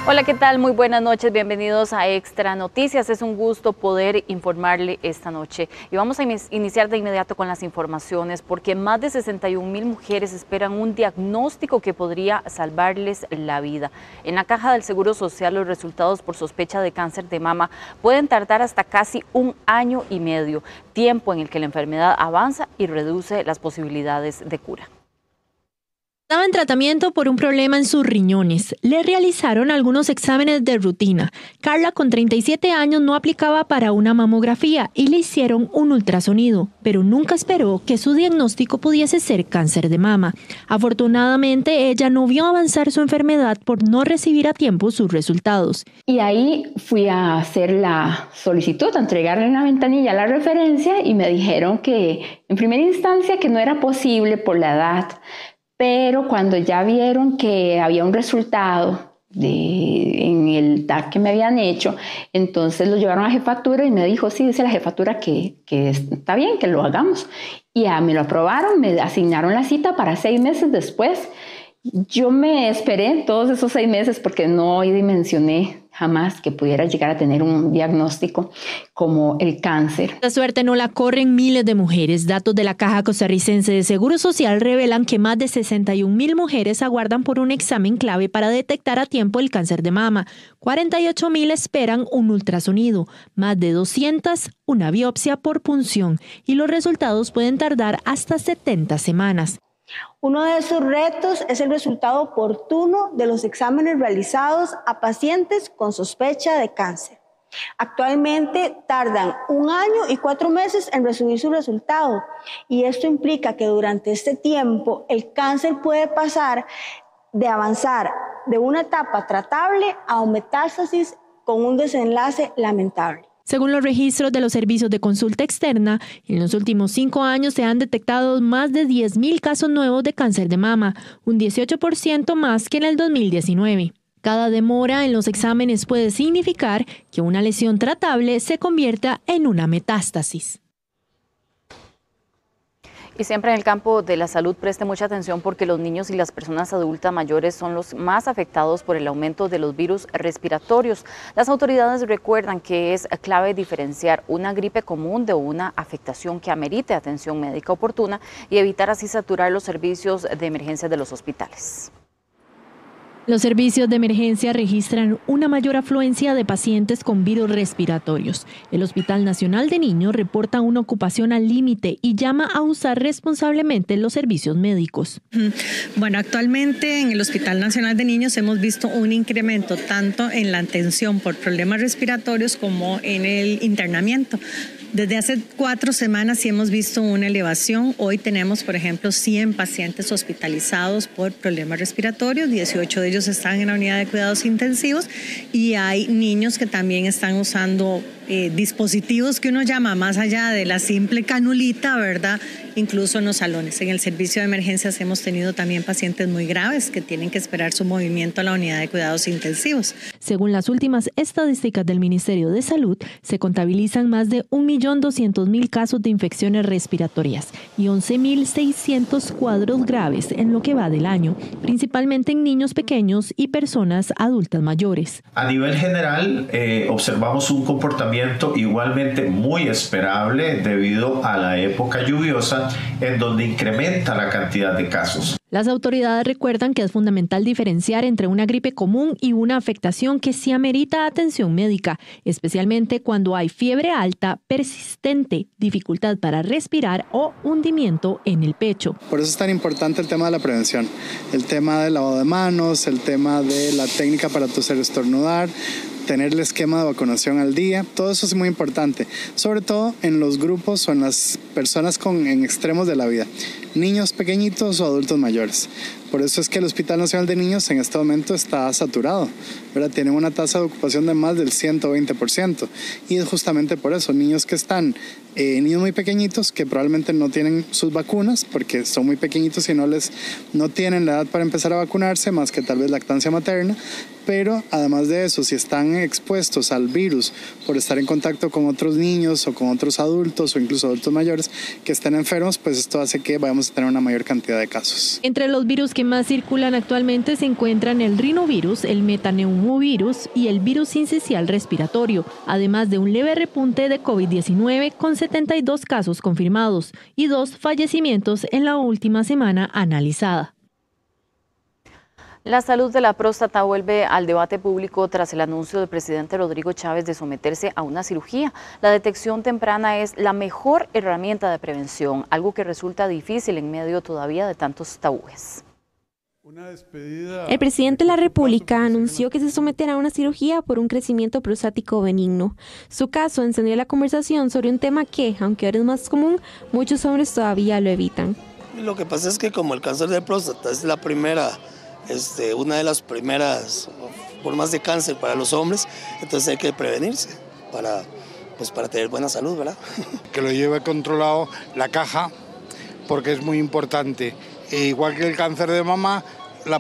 Hola, ¿qué tal? Muy buenas noches, bienvenidos a Extra Noticias. Es un gusto poder informarle esta noche. Y vamos a iniciar de inmediato con las informaciones porque más de 61,000 mujeres esperan un diagnóstico que podría salvarles la vida. En la Caja del Seguro Social, los resultados por sospecha de cáncer de mama pueden tardar hasta casi 1 año y medio, tiempo en el que la enfermedad avanza y reduce las posibilidades de cura. Estaba en tratamiento por un problema en sus riñones. Le realizaron algunos exámenes de rutina. Carla, con 37 años, no aplicaba para una mamografía y le hicieron un ultrasonido, pero nunca esperó que su diagnóstico pudiese ser cáncer de mama. Afortunadamente, ella no vio avanzar su enfermedad por no recibir a tiempo sus resultados. Y ahí fui a hacer la solicitud, a entregarle en la ventanilla la referencia y me dijeron que en primera instancia que no era posible por la edad. Pero cuando ya vieron que había un resultado en el TAC que me habían hecho, entonces lo llevaron a jefatura y me dijo, sí, dice la jefatura que está bien, que lo hagamos. Y ya me lo aprobaron, me asignaron la cita para 6 meses después. Yo me esperé todos esos 6 meses porque no dimensioné jamás que pudiera llegar a tener un diagnóstico como el cáncer. La suerte no la corren miles de mujeres. Datos de la Caja Costarricense de Seguro Social revelan que más de 61,000 mujeres aguardan por un examen clave para detectar a tiempo el cáncer de mama. 48,000 esperan un ultrasonido, más de 200 una biopsia por punción y los resultados pueden tardar hasta 70 semanas. Uno de esos retos es el resultado oportuno de los exámenes realizados a pacientes con sospecha de cáncer. Actualmente tardan 1 año y 4 meses en recibir su resultado y esto implica que durante este tiempo el cáncer puede pasar de avanzar de una etapa tratable a un metástasis con un desenlace lamentable. Según los registros de los servicios de consulta externa, en los últimos 5 años se han detectado más de 10,000 casos nuevos de cáncer de mama, un 18% más que en el 2019. Cada demora en los exámenes puede significar que una lesión tratable se convierta en una metástasis. Y siempre en el campo de la salud preste mucha atención porque los niños y las personas adultas mayores son los más afectados por el aumento de los virus respiratorios. Las autoridades recuerdan que es clave diferenciar una gripe común de una afectación que amerite atención médica oportuna y evitar así saturar los servicios de emergencia de los hospitales. Los servicios de emergencia registran una mayor afluencia de pacientes con virus respiratorios. El Hospital Nacional de Niños reporta una ocupación al límite y llama a usar responsablemente los servicios médicos. Bueno, actualmente en el Hospital Nacional de Niños hemos visto un incremento tanto en la atención por problemas respiratorios como en el internamiento. Desde hace 4 semanas sí hemos visto una elevación. Hoy tenemos, por ejemplo, 100 pacientes hospitalizados por problemas respiratorios. 18 de ellos están en la unidad de cuidados intensivos y hay niños que también están usando dispositivos que uno llama más allá de la simple canulita, ¿verdad? Incluso en los salones. En el servicio de emergencias hemos tenido también pacientes muy graves que tienen que esperar su movimiento a la unidad de cuidados intensivos. Según las últimas estadísticas del Ministerio de Salud, se contabilizan más de 1,200,000 casos de infecciones respiratorias y 11,600 cuadros graves en lo que va del año, principalmente en niños pequeños y personas adultas mayores. A nivel general, observamos un comportamiento igualmente muy esperable debido a la época lluviosa en donde incrementa la cantidad de casos. Las autoridades recuerdan que es fundamental diferenciar entre una gripe común y una afectación que sí amerita atención médica, especialmente cuando hay fiebre alta, persistente, dificultad para respirar o hundimiento en el pecho. Por eso es tan importante el tema de la prevención, el tema del lavado de manos, el tema de la técnica para toser y estornudar, tener el esquema de vacunación al día, todo eso es muy importante, sobre todo en los grupos o en las personas en extremos de la vida, niños pequeñitos o adultos mayores. Por eso es que el Hospital Nacional de Niños en este momento está saturado, ¿verdad? Tienen una tasa de ocupación de más del 120% y es justamente por eso, niños que están, niños muy pequeñitos que probablemente no tienen sus vacunas porque son muy pequeñitos y no tienen la edad para empezar a vacunarse más que tal vez lactancia materna, pero además de eso, si están expuestos al virus por estar en contacto con otros niños o con otros adultos o incluso adultos mayores que estén enfermos, pues esto hace que vayamos a tener una mayor cantidad de casos. Entre los virus que más circulan actualmente se encuentran el rinovirus, el metaneumovirus y el virus sincicial respiratorio, además de un leve repunte de COVID-19 con 72 casos confirmados y 2 fallecimientos en la última semana analizada. La salud de la próstata vuelve al debate público tras el anuncio del presidente Rodrigo Chávez de someterse a una cirugía. La detección temprana es la mejor herramienta de prevención, algo que resulta difícil en medio todavía de tantos tabúes. El presidente de la República anunció que se someterá a una cirugía por un crecimiento prostático benigno. Su caso encendió la conversación sobre un tema que, aunque ahora es más común, muchos hombres todavía lo evitan. Lo que pasa es que como el cáncer de próstata es la primera, una de las primeras formas de cáncer para los hombres, entonces hay que prevenirse para tener buena salud, ¿verdad? Que lo lleve controlado la caja, porque es muy importante. E igual que el cáncer de mama,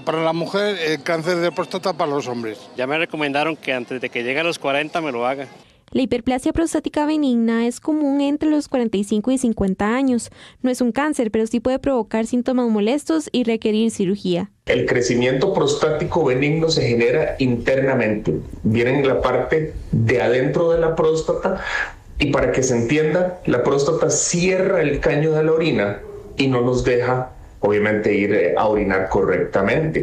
para la mujer, el cáncer de próstata para los hombres. Ya me recomendaron que antes de que llegue a los 40 me lo haga. La hiperplasia prostática benigna es común entre los 45 y 50 años. No es un cáncer, pero sí puede provocar síntomas molestos y requerir cirugía. El crecimiento prostático benigno se genera internamente. Viene en la parte de adentro de la próstata y para que se entienda, la próstata cierra el caño de la orina y no nos deja, obviamente, ir a orinar correctamente.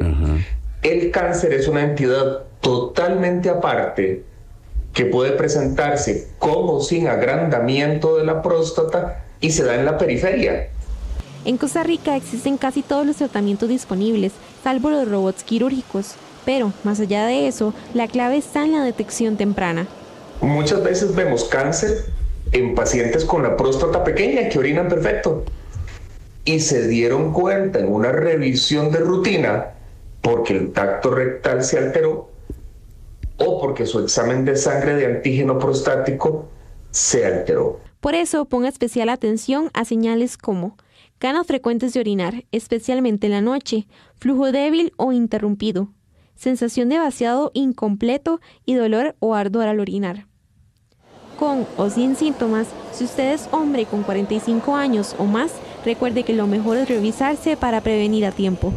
El cáncer es una entidad totalmente aparte que puede presentarse como sin agrandamiento de la próstata y se da en la periferia. En Costa Rica existen casi todos los tratamientos disponibles, salvo los robots quirúrgicos. Pero, más allá de eso, la clave está en la detección temprana. Muchas veces vemos cáncer en pacientes con la próstata pequeña que orinan perfecto. Y se dieron cuenta en una revisión de rutina porque el tacto rectal se alteró o porque su examen de sangre de antígeno prostático se alteró. Por eso, ponga especial atención a señales como ganas frecuentes de orinar, especialmente en la noche, flujo débil o interrumpido, sensación de vaciado incompleto y dolor o ardor al orinar. Con o sin síntomas, si usted es hombre con 45 años o más, recuerde que lo mejor es revisarse para prevenir a tiempo.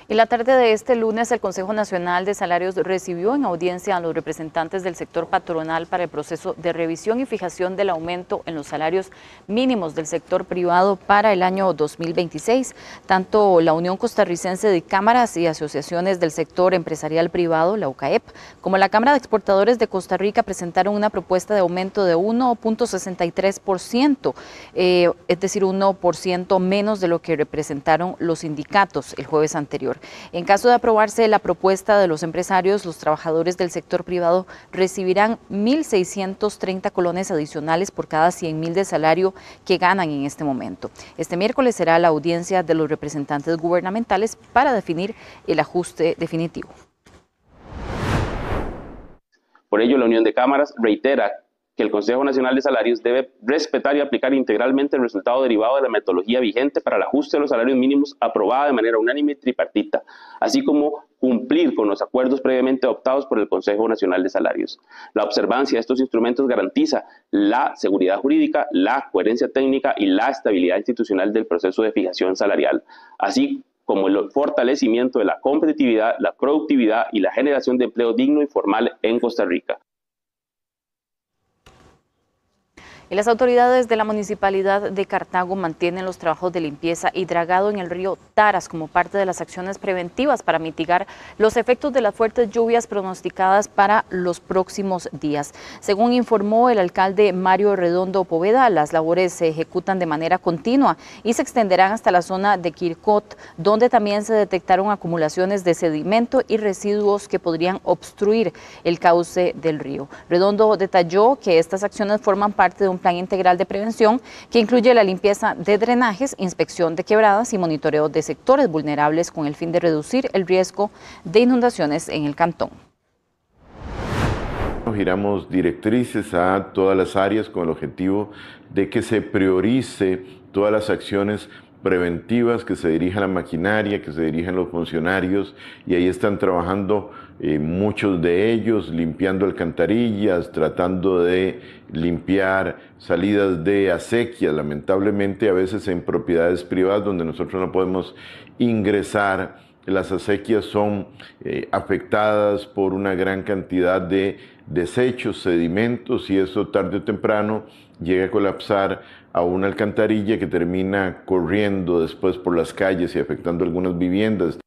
En la tarde de este lunes, el Consejo Nacional de Salarios recibió en audiencia a los representantes del sector patronal para el proceso de revisión y fijación del aumento en los salarios mínimos del sector privado para el año 2026. Tanto la Unión Costarricense de Cámaras y Asociaciones del Sector Empresarial Privado, la UCAEP, como la Cámara de Exportadores de Costa Rica presentaron una propuesta de aumento de 1.63%, es decir, 1% menos de lo que representaron los sindicatos el jueves anterior. En caso de aprobarse la propuesta de los empresarios, los trabajadores del sector privado recibirán 1.630 colones adicionales por cada 100.000 de salario que ganan en este momento. Este miércoles será la audiencia de los representantes gubernamentales para definir el ajuste definitivo. Por ello, la Unión de Cámaras reitera que el Consejo Nacional de Salarios debe respetar y aplicar integralmente el resultado derivado de la metodología vigente para el ajuste de los salarios mínimos aprobada de manera unánime y tripartita, así como cumplir con los acuerdos previamente adoptados por el Consejo Nacional de Salarios. La observancia de estos instrumentos garantiza la seguridad jurídica, la coherencia técnica y la estabilidad institucional del proceso de fijación salarial, así como el fortalecimiento de la competitividad, la productividad y la generación de empleo digno y formal en Costa Rica. Y las autoridades de la Municipalidad de Cartago mantienen los trabajos de limpieza y dragado en el río Taras como parte de las acciones preventivas para mitigar los efectos de las fuertes lluvias pronosticadas para los próximos días. Según informó el alcalde Mario Redondo Poveda, las labores se ejecutan de manera continua y se extenderán hasta la zona de Quircot, donde también se detectaron acumulaciones de sedimento y residuos que podrían obstruir el cauce del río. Redondo detalló que estas acciones forman parte de un plan integral de prevención que incluye la limpieza de drenajes, inspección de quebradas y monitoreo de sectores vulnerables con el fin de reducir el riesgo de inundaciones en el cantón. Giramos directrices a todas las áreas con el objetivo de que se priorice todas las acciones preventivas que se dirige a la maquinaria, que se dirigen los funcionarios, y ahí están trabajando muchos de ellos, limpiando alcantarillas, tratando de limpiar salidas de acequias, lamentablemente a veces en propiedades privadas donde nosotros no podemos ingresar. Las acequias son afectadas por una gran cantidad de desechos, sedimentos, y eso tarde o temprano llega a colapsar a una alcantarilla que termina corriendo después por las calles y afectando algunas viviendas.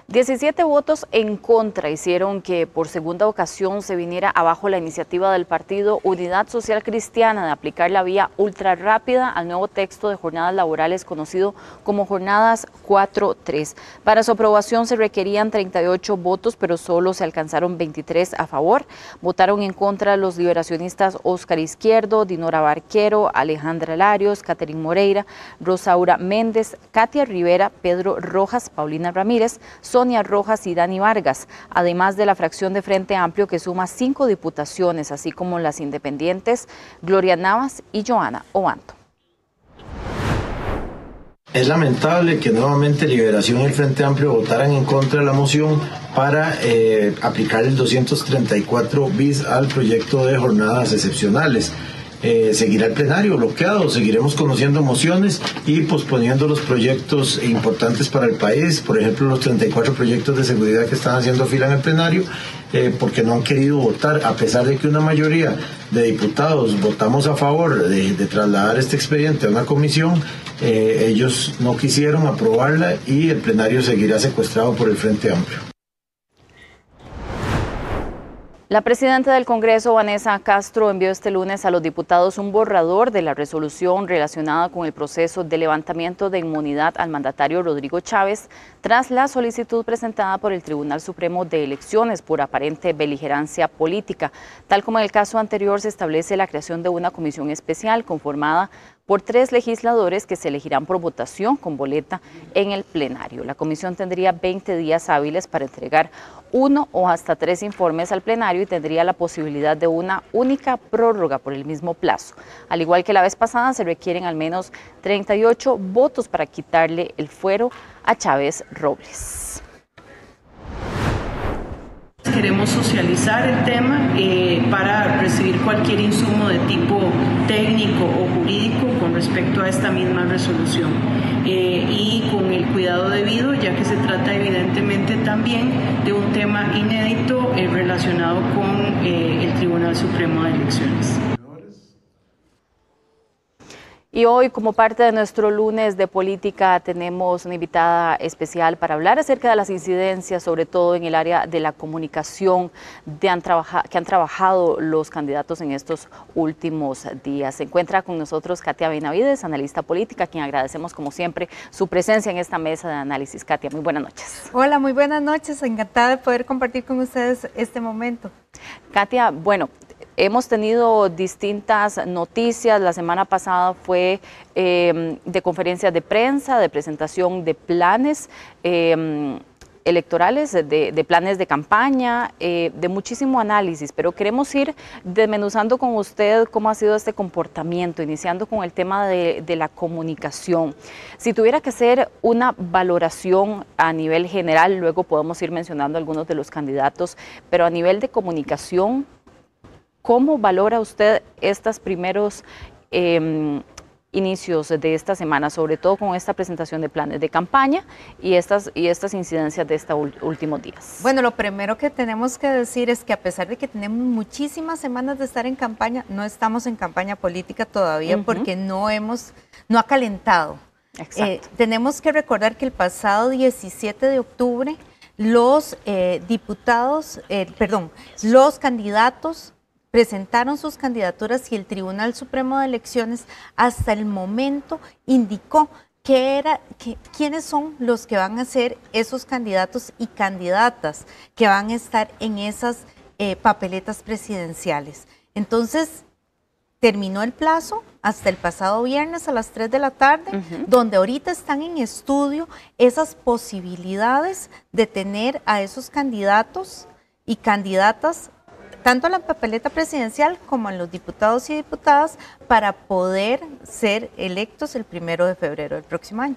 $17 votos en contra hicieron que por segunda ocasión se viniera abajo la iniciativa del partido Unidad Social Cristiana de aplicar la vía ultra rápida al nuevo texto de jornadas laborales conocido como Jornadas 4.3. Para su aprobación se requerían 38 votos, pero solo se alcanzaron 23 a favor. Votaron en contra los liberacionistas Oscar Izquierdo, Dinora Barquero, Alejandra Larios, Catherine Moreira, Rosaura Méndez, Katia Rivera, Pedro Rojas, Paulina Ramírez, Sonia Rojas y Dani Vargas, además de la fracción de Frente Amplio que suma 5 diputaciones, así como las independientes Gloria Navas y Joana Obanto. Es lamentable que nuevamente Liberación y el Frente Amplio votaran en contra de la moción para aplicar el 234 bis al proyecto de jornadas excepcionales. Seguirá el plenario bloqueado, seguiremos conociendo mociones y posponiendo los proyectos importantes para el país, por ejemplo los 34 proyectos de seguridad que están haciendo fila en el plenario, porque no han querido votar, a pesar de que una mayoría de diputados votamos a favor de trasladar este expediente a una comisión. Ellos no quisieron aprobarla y el plenario seguirá secuestrado por el Frente Amplio. La presidenta del Congreso, Vanessa Castro, envió este lunes a los diputados un borrador de la resolución relacionada con el proceso de levantamiento de inmunidad al mandatario Rodrigo Chávez tras la solicitud presentada por el Tribunal Supremo de Elecciones por aparente beligerancia política. Tal como en el caso anterior, se establece la creación de una comisión especial conformada por 3 legisladores que se elegirán por votación con boleta en el plenario. La comisión tendría 20 días hábiles para entregar 1 o hasta 3 informes al plenario y tendría la posibilidad de una única prórroga por el mismo plazo. Al igual que la vez pasada, se requieren al menos 38 votos para quitarle el fuero a Chávez Robles. Queremos socializar el tema para recibir cualquier insumo de tipo técnico o jurídico con respecto a esta misma resolución y con el cuidado debido, ya que se trata evidentemente también de un tema inédito relacionado con el Tribunal Supremo de Elecciones. Y hoy, como parte de nuestro lunes de política, tenemos una invitada especial para hablar acerca de las incidencias, sobre todo en el área de la comunicación que han trabajado los candidatos en estos últimos días. Se encuentra con nosotros Katia Benavides, analista política, a quien agradecemos como siempre su presencia en esta mesa de análisis. Katia, muy buenas noches. Hola, muy buenas noches. Encantada de poder compartir con ustedes este momento. Katia, bueno, hemos tenido distintas noticias. La semana pasada fue de conferencias de prensa, de presentación de planes electorales, de planes de campaña, de muchísimo análisis, pero queremos ir desmenuzando con usted cómo ha sido este comportamiento, iniciando con el tema de la comunicación. Si tuviera que hacer una valoración a nivel general, luego podemos ir mencionando algunos de los candidatos, pero a nivel de comunicación, ¿cómo valora usted estos primeros inicios de esta semana, sobre todo con esta presentación de planes de campaña y estas incidencias de estos últimos días? Bueno, lo primero que tenemos que decir es que a pesar de que tenemos muchísimas semanas de estar en campaña, no estamos en campaña política todavía porque no ha calentado. Tenemos que recordar que el pasado 17 de octubre los los candidatos presentaron sus candidaturas y el Tribunal Supremo de Elecciones hasta el momento indicó quiénes son los que van a ser esos candidatos y candidatas que van a estar en esas papeletas presidenciales. Entonces, terminó el plazo hasta el pasado viernes a las 3 de la tarde, donde ahorita están en estudio esas posibilidades de tener a esos candidatos y candidatas, tanto a la papeleta presidencial como a los diputados y diputadas, para poder ser electos el 1 de febrero del próximo año.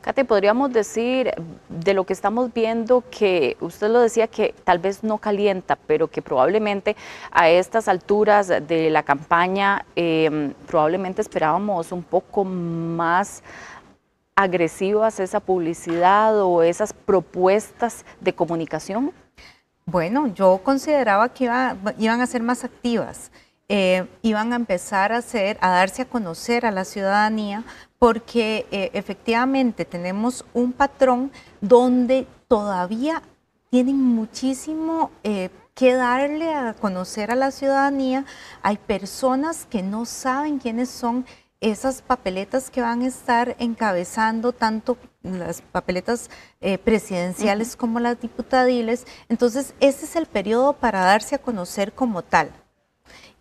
Katy, podríamos decir de lo que estamos viendo que usted lo decía que tal vez no calienta, pero que probablemente a estas alturas de la campaña probablemente esperábamos un poco más agresivas esa publicidad o esas propuestas de comunicación. Bueno, yo consideraba que iban a ser más activas. Iban a empezar a darse a conocer a la ciudadanía, porque efectivamente tenemos un patrón donde todavía tienen muchísimo que darle a conocer a la ciudadanía. Hay personas que no saben quiénes son esas papeletas que van a estar encabezando tanto las papeletas presidenciales como las diputadiles. Entonces, ese es el periodo para darse a conocer como tal.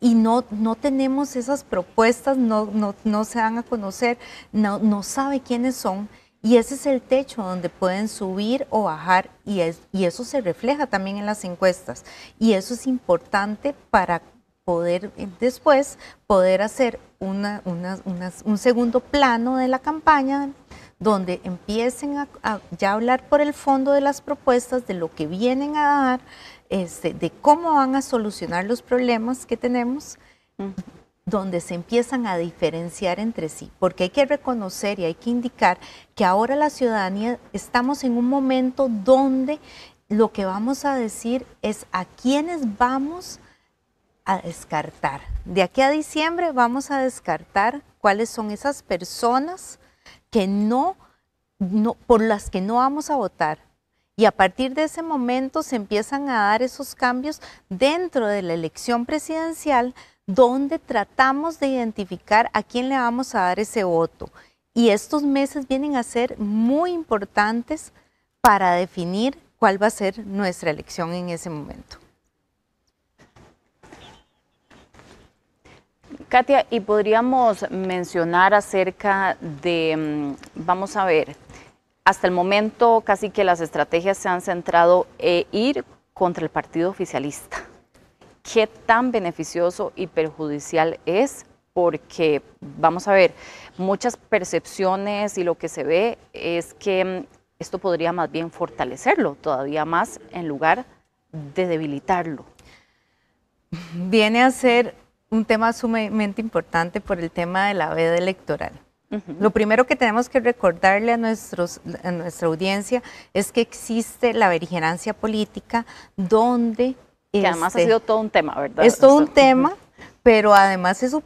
Y no tenemos esas propuestas, no se dan a conocer, no sabe quiénes son, y ese es el techo donde pueden subir o bajar, y eso se refleja también en las encuestas, y eso es importante para poder después poder hacer un segundo plano de la campaña, donde empiecen a ya hablar por el fondo de las propuestas, de lo que vienen a dar, de cómo van a solucionar los problemas que tenemos, donde se empiezan a diferenciar entre sí, porque hay que reconocer y hay que indicar que ahora la ciudadanía estamos en un momento donde lo que vamos a decir es a quiénes vamos a descartar. De aquí a diciembre vamos a descartar cuáles son esas personas que por las que no vamos a votar. Y a partir de ese momento se empiezan a dar esos cambios dentro de la elección presidencial, donde tratamos de identificar a quién le vamos a dar ese voto. Y estos meses vienen a ser muy importantes para definir cuál va a ser nuestra elección en ese momento. Katia, y podríamos mencionar acerca de, vamos a ver, hasta el momento casi que las estrategias se han centrado en ir contra el partido oficialista. ¿Qué tan beneficioso y perjudicial es? Porque, vamos a ver, muchas percepciones y lo que se ve es que esto podría más bien fortalecerlo todavía más en lugar de debilitarlo. Viene a ser un tema sumamente importante por el tema de la veda electoral. Lo primero que tenemos que recordarle a nuestra audiencia es que existe la beligerancia política, donde... Que además ha sido todo un tema, ¿verdad? Es todo un tema, pero además eso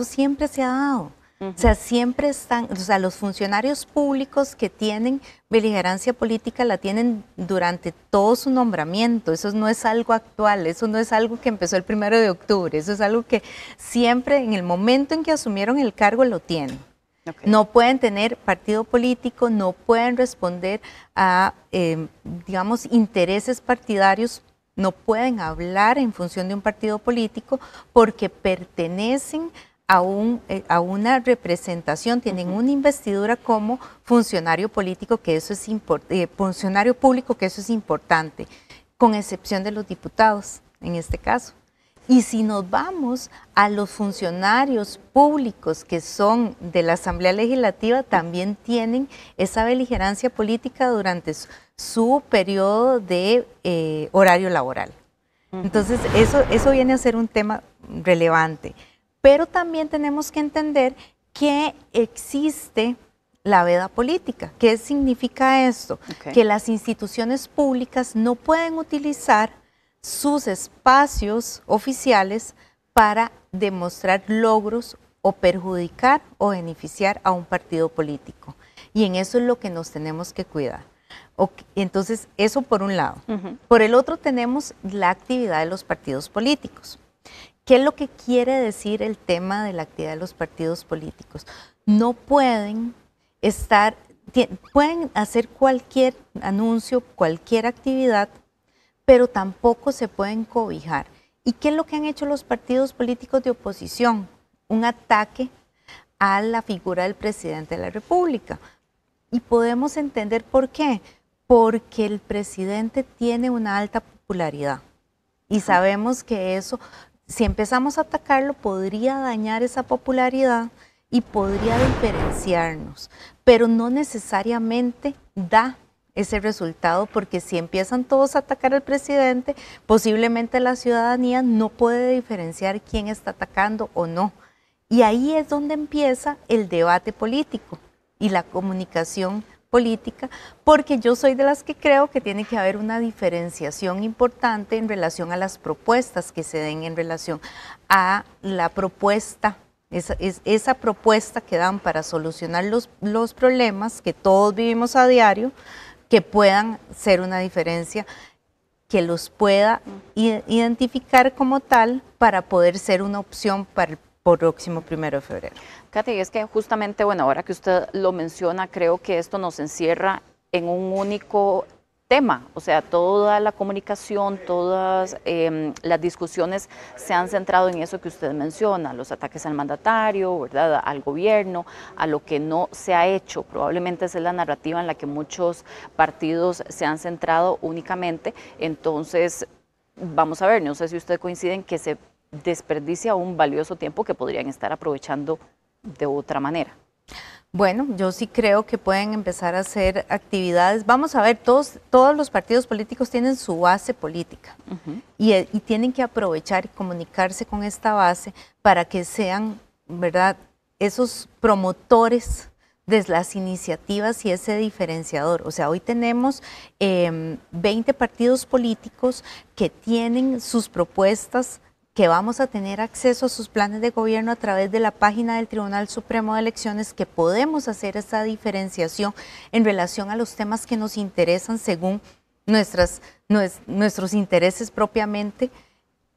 siempre se ha dado. O sea, siempre están, o sea, los funcionarios públicos que tienen beligerancia política la tienen durante todo su nombramiento. Eso no es algo actual, eso no es algo que empezó el 1 de octubre, eso es algo que siempre en el momento en que asumieron el cargo lo tienen. Okay. No pueden tener partido político, no pueden responder a, digamos, intereses partidarios, no pueden hablar en función de un partido político porque pertenecen a una representación, tienen una investidura como funcionario político, que eso es funcionario público, que eso es importante, con excepción de los diputados en este caso. Y si nos vamos a los funcionarios públicos que son de la Asamblea Legislativa, también tienen esa beligerancia política durante su periodo de horario laboral. Entonces, eso viene a ser un tema relevante. Pero también tenemos que entender que existe la veda política. ¿Qué significa esto? Okay. Que las instituciones públicas no pueden utilizar sus espacios oficiales para demostrar logros o perjudicar o beneficiar a un partido político. Y en eso es lo que nos tenemos que cuidar. Entonces, eso por un lado. Por el otro tenemos la actividad de los partidos políticos. ¿Qué es lo que quiere decir el tema de la actividad de los partidos políticos? No pueden pueden hacer cualquier anuncio, cualquier actividad, pero tampoco se pueden cobijar ¿Y qué es lo que han hecho los partidos políticos de oposición? Un ataque a la figura del presidente de la República. Y podemos entender por qué. Porque el presidente tiene una alta popularidad. Y sabemos que eso, si empezamos a atacarlo, podría dañar esa popularidad y podría diferenciarnos. Pero no necesariamente da ese resultado, porque si empiezan todos a atacar al presidente, posiblemente la ciudadanía no puede diferenciar quién está atacando o no. Y ahí es donde empieza el debate político y la comunicación política, porque yo soy de las que creo que tiene que haber una diferenciación importante en relación a las propuestas que se den, en relación a la propuesta, esa propuesta que dan para solucionar los problemas que todos vivimos a diario, que puedan ser una diferencia, que los pueda identificar como tal para poder ser una opción para el próximo 1 de febrero. Katy, es que justamente, bueno, ahora que usted lo menciona, creo que esto nos encierra en un único tema, o sea, toda la comunicación, todas las discusiones se han centrado en eso que usted menciona, los ataques al mandatario, ¿verdad?, al gobierno, a lo que no se ha hecho. Probablemente esa es la narrativa en la que muchos partidos se han centrado únicamente. Entonces, vamos a ver, no sé si usted coincide en que se desperdicia un valioso tiempo que podrían estar aprovechando de otra manera. Bueno, yo sí creo que pueden empezar a hacer actividades. Vamos a ver, todos los partidos políticos tienen su base política y tienen que aprovechar y comunicarse con esta base para que sean, ¿verdad?, esos promotores de las iniciativas y ese diferenciador. O sea, hoy tenemos 20 partidos políticos que tienen sus propuestas, que vamos a tener acceso a sus planes de gobierno a través de la página del Tribunal Supremo de Elecciones, que podemos hacer esa diferenciación en relación a los temas que nos interesan según nuestros intereses propiamente.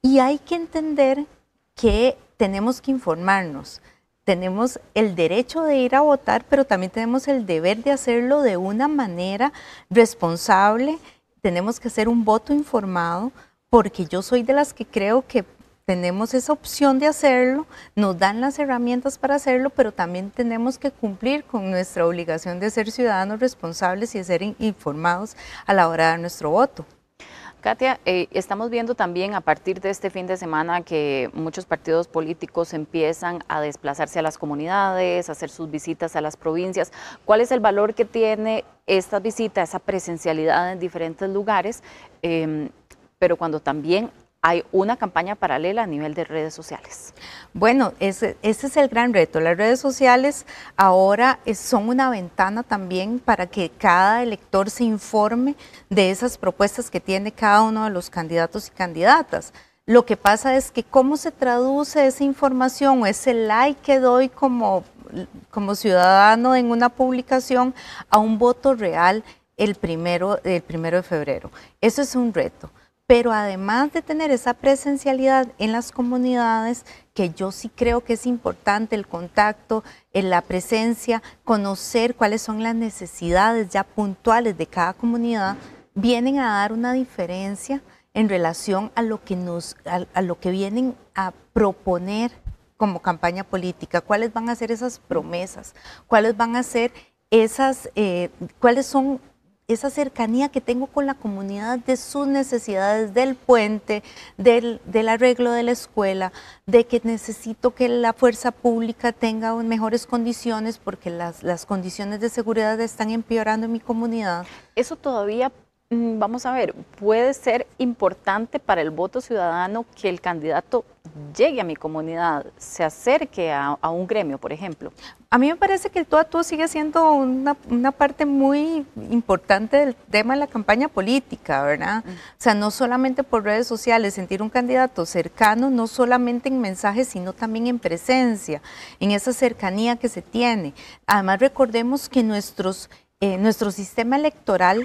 Y hay que entender que tenemos que informarnos. Tenemos el derecho de ir a votar, pero también tenemos el deber de hacerlo de una manera responsable. Tenemos que hacer un voto informado, porque yo soy de las que creo que tenemos esa opción de hacerlo, nos dan las herramientas para hacerlo, pero también tenemos que cumplir con nuestra obligación de ser ciudadanos responsables y de ser informados a la hora de dar nuestro voto. Katia, estamos viendo también a partir de este fin de semana que muchos partidos políticos empiezan a desplazarse a las comunidades, a hacer sus visitas a las provincias. ¿Cuál es el valor que tiene esta visita, esa presencialidad en diferentes lugares, pero cuando también hay una campaña paralela a nivel de redes sociales? Bueno, ese es el gran reto. Las redes sociales ahora son una ventana también para que cada elector se informe de esas propuestas que tiene cada uno de los candidatos y candidatas. Lo que pasa es que cómo se traduce esa información o ese like que doy como ciudadano en una publicación a un voto real el 1 de febrero. Eso es un reto. Pero además de tener esa presencialidad en las comunidades, que yo sí creo que es importante el contacto, la presencia, conocer cuáles son las necesidades ya puntuales de cada comunidad, vienen a dar una diferencia en relación a lo que vienen a proponer como campaña política. ¿Cuáles van a ser esas promesas? ¿Cuáles van a ser cuáles son esa cercanía que tengo con la comunidad, de sus necesidades, del puente, del arreglo de la escuela, de que necesito que la fuerza pública tenga mejores condiciones porque las condiciones de seguridad están empeorando en mi comunidad? Eso todavía, vamos a ver, puede ser importante para el voto ciudadano que el candidato llegue a mi comunidad, se acerque a un gremio, por ejemplo. A mí me parece que el tú a tú sigue siendo una parte muy importante del tema de la campaña política, ¿verdad? O sea, no solamente por redes sociales, sentir un candidato cercano, no solamente en mensajes, sino también en presencia, en esa cercanía que se tiene. Además, recordemos que nuestro sistema electoral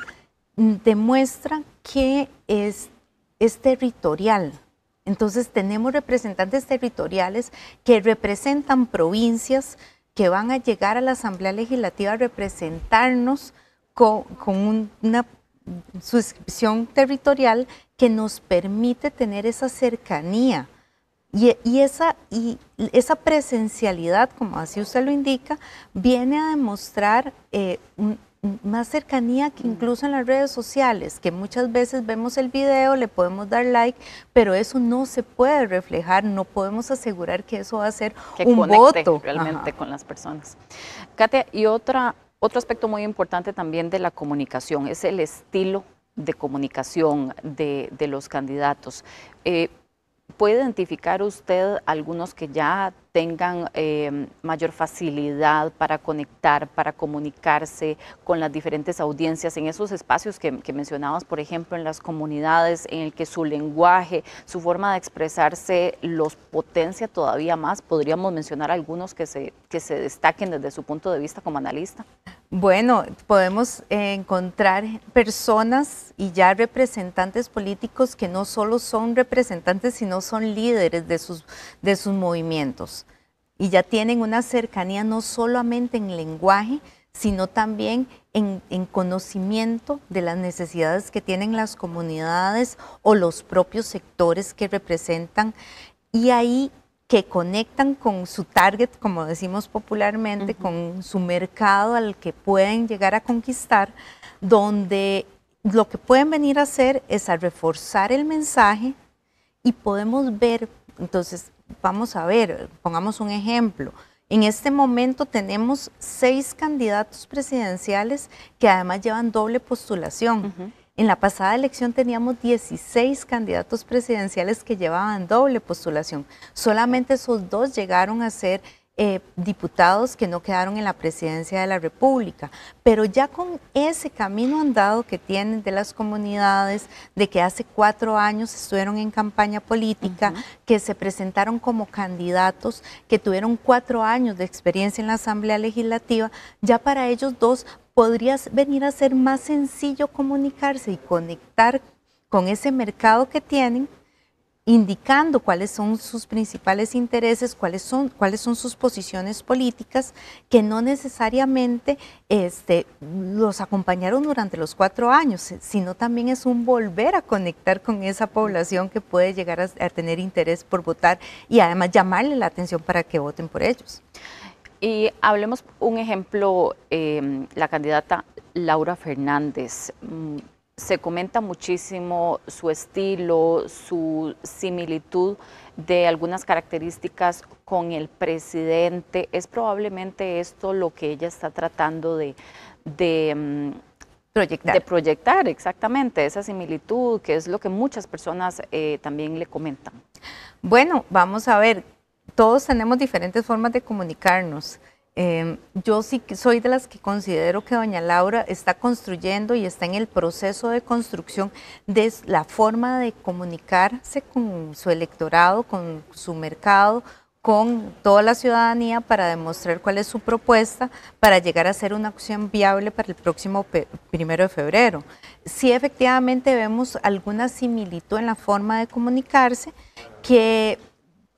demuestra que es territorial. Entonces tenemos representantes territoriales que representan provincias, que van a llegar a la Asamblea Legislativa a representarnos con suscripción territorial que nos permite tener esa cercanía. Y esa presencialidad, como así usted lo indica, viene a demostrar más cercanía que incluso en las redes sociales, que muchas veces vemos el video, le podemos dar like, pero eso no se puede reflejar, no podemos asegurar que eso va a ser un voto realmente con las personas. Katia, y otro aspecto muy importante también de la comunicación es el estilo de comunicación de los candidatos. ¿Puede identificar usted algunos que ya tengan mayor facilidad para conectar, para comunicarse con las diferentes audiencias en esos espacios que mencionabas, por ejemplo, en las comunidades, en el que su lenguaje, su forma de expresarse los potencia todavía más? ¿Podríamos mencionar algunos que se destaquen desde su punto de vista como analista? Bueno, podemos encontrar personas y ya representantes políticos que no solo son representantes, sino son líderes de sus movimientos. Y ya tienen una cercanía no solamente en lenguaje, sino también en conocimiento de las necesidades que tienen las comunidades o los propios sectores que representan. Y ahí que conectan con su target, como decimos popularmente, con su mercado al que pueden llegar a conquistar, donde lo que pueden venir a hacer es a reforzar el mensaje y podemos ver, entonces vamos a ver, pongamos un ejemplo. En este momento tenemos 6 candidatos presidenciales que además llevan doble postulación. En la pasada elección teníamos 16 candidatos presidenciales que llevaban doble postulación. Solamente esos 2 llegaron a ser diputados que no quedaron en la presidencia de la República. Pero ya con ese camino andado que tienen de las comunidades, de que hace 4 años estuvieron en campaña política, que se presentaron como candidatos, que tuvieron 4 años de experiencia en la Asamblea Legislativa, ya para ellos 2 podría venir a ser más sencillo comunicarse y conectar con ese mercado que tienen, indicando cuáles son sus principales intereses, cuáles son sus posiciones políticas, que no necesariamente los acompañaron durante los 4 años, sino también es un volver a conectar con esa población que puede llegar a tener interés por votar y además llamarle la atención para que voten por ellos. Y hablemos un ejemplo, la candidata Laura Fernández. Se comenta muchísimo su estilo, su similitud de algunas características con el presidente. ¿Es probablemente esto lo que ella está tratando de proyectar, exactamente, esa similitud, que es lo que muchas personas también le comentan? Bueno, vamos a ver. Todos tenemos diferentes formas de comunicarnos. Yo sí soy de las que considero que doña Laura está construyendo y está en el proceso de construcción de la forma de comunicarse con su electorado, con su mercado, con toda la ciudadanía para demostrar cuál es su propuesta para llegar a ser una opción viable para el próximo 1 de febrero. Sí, efectivamente vemos alguna similitud en la forma de comunicarse que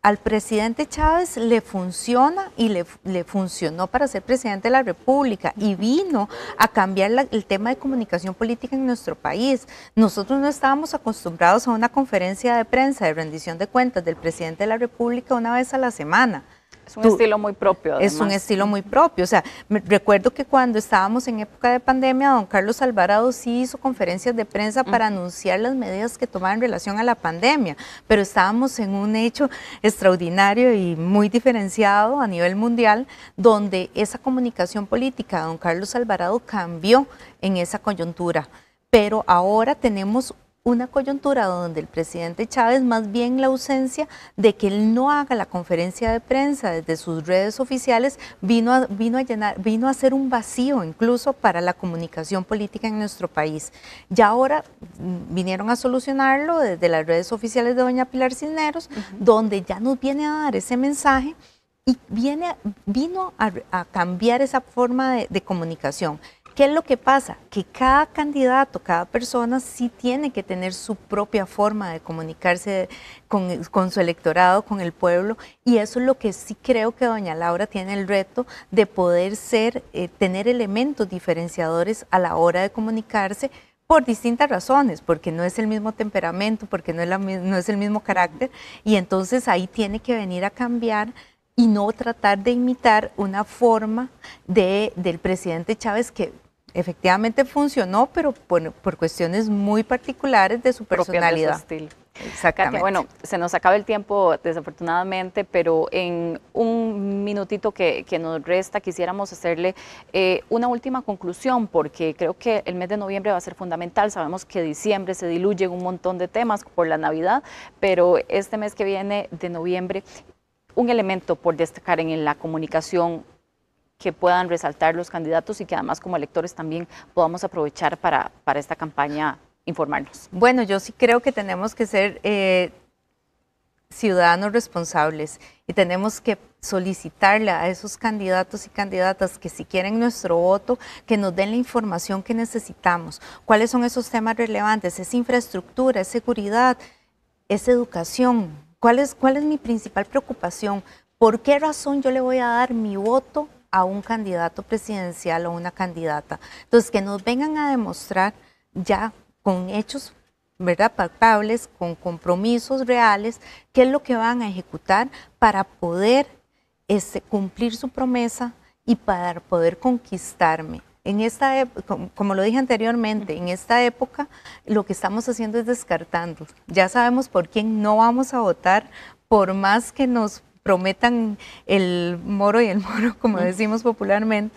al presidente Chávez le funciona y le funcionó para ser presidente de la República y vino a cambiar el tema de comunicación política en nuestro país. Nosotros no estábamos acostumbrados a una conferencia de prensa de rendición de cuentas del presidente de la República una vez a la semana. Es un estilo muy propio, además. Es un estilo muy propio. O sea, recuerdo que cuando estábamos en época de pandemia, don Carlos Alvarado sí hizo conferencias de prensa para anunciar las medidas que tomaba en relación a la pandemia, pero estábamos en un hecho extraordinario y muy diferenciado a nivel mundial, donde esa comunicación política de don Carlos Alvarado cambió en esa coyuntura. Pero ahora tenemos una coyuntura donde el presidente Chávez, más bien la ausencia de que él no haga la conferencia de prensa desde sus redes oficiales, vino a hacer un vacío incluso para la comunicación política en nuestro país. Ya ahora vinieron a solucionarlo desde las redes oficiales de doña Pilar Cisneros, donde ya nos viene a dar ese mensaje y vino a cambiar esa forma de comunicación. ¿Qué es lo que pasa? Que cada candidato, cada persona sí tiene que tener su propia forma de comunicarse con su electorado, con el pueblo, y eso es lo que sí creo que doña Laura tiene el reto de poder tener elementos diferenciadores a la hora de comunicarse por distintas razones, porque no es el mismo temperamento, porque no es el mismo carácter, y entonces ahí tiene que venir a cambiar y no tratar de imitar una forma del presidente Chávez que efectivamente funcionó, pero por cuestiones muy particulares de su personalidad. De su estilo. Exactamente. Bueno, se nos acaba el tiempo desafortunadamente, pero en un minutito que nos resta quisiéramos hacerle una última conclusión, porque creo que el mes de noviembre va a ser fundamental. Sabemos que diciembre se diluye en un montón de temas por la Navidad, pero este mes que viene de noviembre, un elemento por destacar en la comunicación que puedan resaltar los candidatos y que además como electores también podamos aprovechar para esta campaña informarnos. Bueno, yo sí creo que tenemos que ser ciudadanos responsables y tenemos que solicitarle a esos candidatos y candidatas que si quieren nuestro voto, que nos den la información que necesitamos. ¿Cuáles son esos temas relevantes? ¿Es infraestructura? ¿Es seguridad? ¿Es educación? ¿Cuál es mi principal preocupación? ¿Por qué razón yo le voy a dar mi voto a un candidato presidencial o una candidata? Entonces, que nos vengan a demostrar ya con hechos, ¿verdad?, palpables, con compromisos reales, qué es lo que van a ejecutar para poder cumplir su promesa y para poder conquistarme. En esta como lo dije anteriormente, en esta época lo que estamos haciendo es descartando. Ya sabemos por quién no vamos a votar, por más que nos prometan el moro y el moro, como decimos popularmente,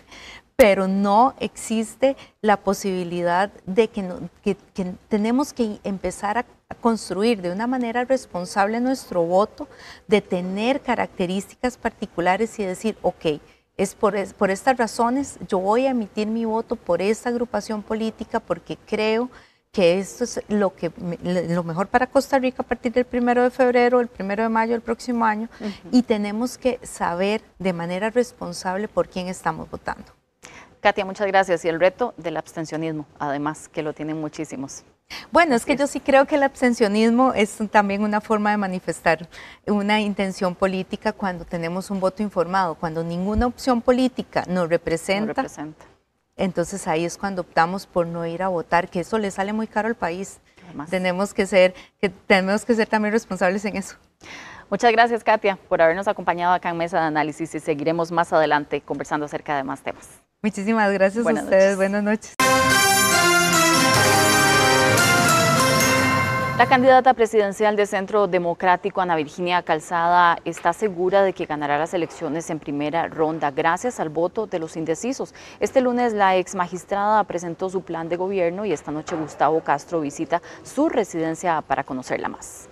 pero no existe la posibilidad de que tenemos que empezar a construir de una manera responsable nuestro voto, de tener características particulares y decir, ok, es por estas razones yo voy a emitir mi voto por esta agrupación política porque creo que esto es lo mejor para Costa Rica a partir del 1 de febrero, el 1 de mayo del próximo año, y tenemos que saber de manera responsable por quién estamos votando. Katia, muchas gracias. Y el reto del abstencionismo, además, que lo tienen muchísimos. Bueno, es que yo sí creo que el abstencionismo es también una forma de manifestar una intención política cuando tenemos un voto informado, cuando ninguna opción política nos representa. Entonces ahí es cuando optamos por no ir a votar, que eso le sale muy caro al país. Además, tenemos que ser también responsables en eso. Muchas gracias, Katia, por habernos acompañado acá en Mesa de Análisis y seguiremos más adelante conversando acerca de más temas. Muchísimas gracias a ustedes. Buenas noches. La candidata presidencial de Centro Democrático, Ana Virginia Calzada, está segura de que ganará las elecciones en primera ronda gracias al voto de los indecisos. Este lunes la ex magistrada presentó su plan de gobierno y esta noche Gustavo Castro visita su residencia para conocerla más.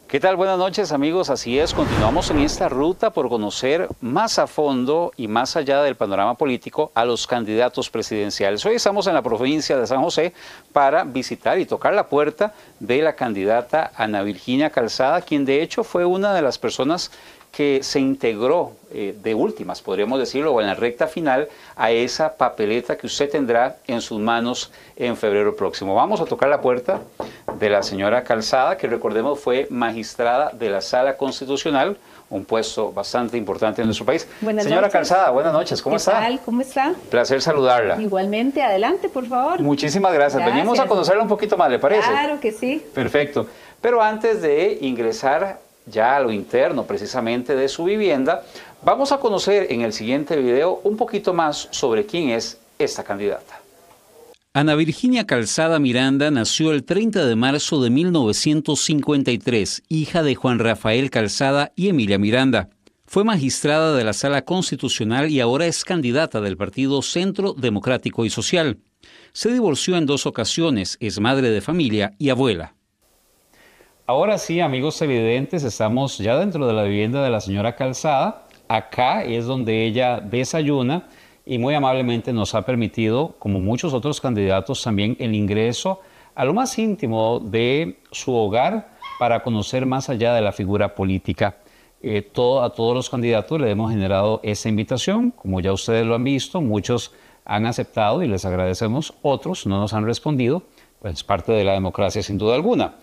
¿Qué tal? Buenas noches, amigos. Así es, continuamos en esta ruta por conocer más a fondo y más allá del panorama político a los candidatos presidenciales. Hoy estamos en la provincia de San José para visitar y tocar la puerta de la candidata Ana Virginia Calzada, quien de hecho fue una de las personas que se integró de últimas, podríamos decirlo, o en la recta final, a esa papeleta que usted tendrá en sus manos en febrero próximo. Vamos a tocar la puerta de la señora Calzada, que recordemos fue magistrada de la Sala Constitucional, un puesto bastante importante en nuestro país. Señora Calzada, buenas noches, ¿cómo está? ¿Qué tal? ¿Cómo está? Placer saludarla. Igualmente, adelante, por favor. Muchísimas gracias. Venimos a conocerla un poquito más, ¿le parece? Claro que sí. Perfecto. Pero antes de ingresar ya a lo interno precisamente de su vivienda, vamos a conocer en el siguiente video un poquito más sobre quién es esta candidata. Ana Virginia Calzada Miranda nació el 30 de marzo de 1953, hija de Juan Rafael Calzada y Emilia Miranda. Fue magistrada de la Sala Constitucional y ahora es candidata del partido Centro Democrático y Social. Se divorció en 2 ocasiones, es madre de familia y abuela. Ahora sí, amigos televidentes, estamos ya dentro de la vivienda de la señora Calzada. Acá es donde ella desayuna y muy amablemente nos ha permitido, como muchos otros candidatos, también el ingreso a lo más íntimo de su hogar para conocer más allá de la figura política. A todos los candidatos le hemos generado esa invitación, como ya ustedes lo han visto, muchos han aceptado y les agradecemos, otros no nos han respondido. pues parte de la democracia sin duda alguna.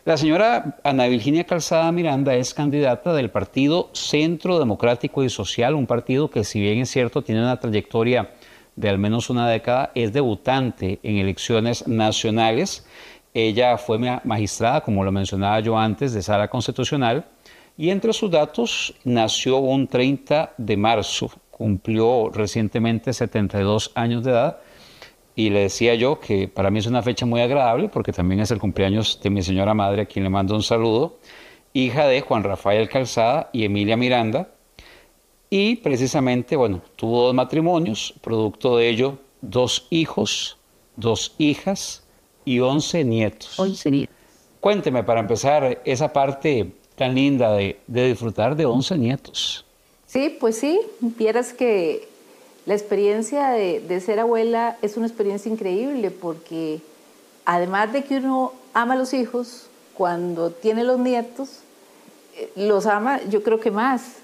La señora Ana Virginia Calzada Miranda es candidata del Partido Centro Democrático y Social, un partido que, si bien es cierto, tiene una trayectoria de al menos una década, es debutante en elecciones nacionales. Ella fue magistrada, como lo mencionaba yo antes, de Sala Constitucional, y entre sus datos nació un 30 de marzo, cumplió recientemente 72 años de edad, y le decía yo que para mí es una fecha muy agradable porque también es el cumpleaños de mi señora madre, a quien le mando un saludo, hija de Juan Rafael Calzada y Emilia Miranda, y precisamente, bueno, tuvo 2 matrimonios, producto de ello 2 hijos, 2 hijas y 11 nietos. 11 nietos. Cuénteme, para empezar, esa parte tan linda de disfrutar de 11 nietos. Sí, pues sí, vieras que la experiencia de ser abuela es una experiencia increíble porque además de que uno ama a los hijos, cuando tiene los nietos, los ama yo creo que más,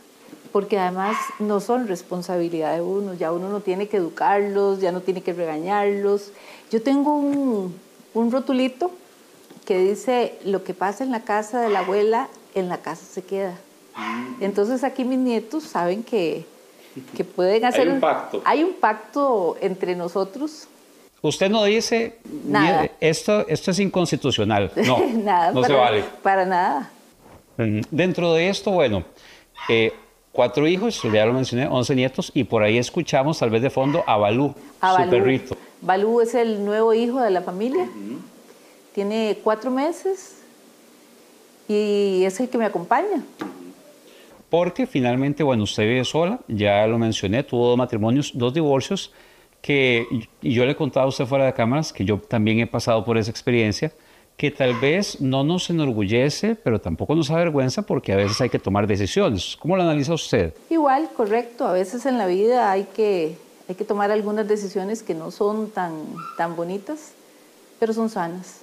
porque además no son responsabilidad de uno, ya uno no tiene que educarlos, ya no tiene que regañarlos. Yo tengo un rotulito que dice: lo que pasa en la casa de la abuela, en la casa se queda. Entonces aquí mis nietos saben que pueden hacer... Hay un pacto. Hay un pacto entre nosotros. Usted no dice, nada. Esto es inconstitucional. No, nada, no se vale. Para nada. Dentro de esto, bueno, 4 hijos, ya lo mencioné, 11 nietos, y por ahí escuchamos tal vez de fondo a Balú, su perrito. Balú es el nuevo hijo de la familia. Tiene 4 meses y es el que me acompaña. Porque finalmente, bueno, usted vive sola, ya lo mencioné, tuvo 2 matrimonios, 2 divorcios, y yo le he contado a usted fuera de cámaras que yo también he pasado por esa experiencia, que tal vez no nos enorgullece, pero tampoco nos avergüenza porque a veces hay que tomar decisiones. ¿Cómo lo analiza usted? Igual, correcto. A veces en la vida hay que tomar algunas decisiones que no son tan bonitas, pero son sanas.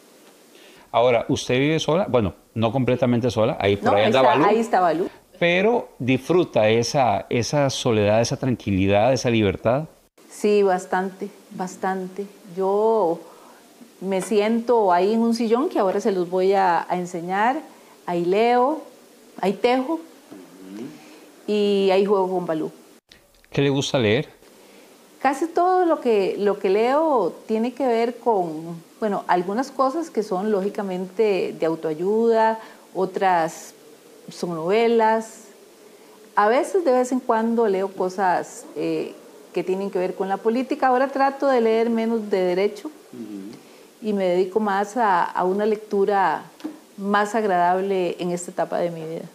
Ahora, ¿usted vive sola? Bueno, no completamente sola, ahí por ahí anda Balú. Ahí está Balú. Pero disfruta esa soledad, esa tranquilidad, esa libertad. Sí, bastante, bastante. Yo me siento ahí en un sillón que ahora se los voy a enseñar. Ahí leo, ahí tejo y ahí juego con Balú. ¿Qué le gusta leer? Casi todo lo que leo tiene que ver con, bueno, algunas cosas que son lógicamente de autoayuda, otras son novelas. A veces, de vez en cuando, leo cosas que tienen que ver con la política. Ahora trato de leer menos de derecho y me dedico más a una lectura más agradable en esta etapa de mi vida.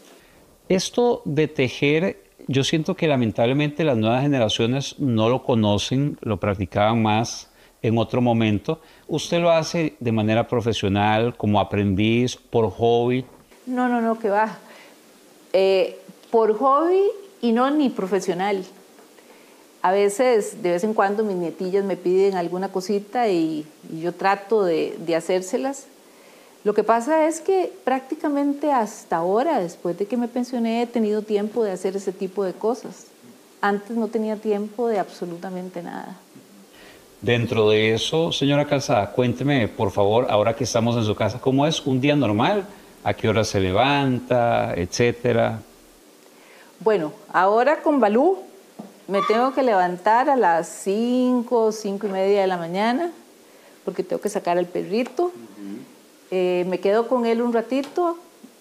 Esto de tejer, yo siento que lamentablemente las nuevas generaciones no lo conocen, lo practicaban más en otro momento. ¿Usted lo hace de manera profesional, como aprendiz, por hobby? No, que va. Por hobby y no ni profesional. A veces, de vez en cuando, mis nietillas me piden alguna cosita y yo trato de hacérselas. Lo que pasa es que prácticamente hasta ahora, después de que me pensioné, he tenido tiempo de hacer ese tipo de cosas. Antes no tenía tiempo de absolutamente nada. Dentro de eso, señora Calzada, cuénteme, por favor, ahora que estamos en su casa, ¿cómo es un día normal? ¿A qué hora se levanta, etcétera? Bueno, ahora con Balú me tengo que levantar a las 5, 5 y media de la mañana porque tengo que sacar al perrito. Me quedo con él un ratito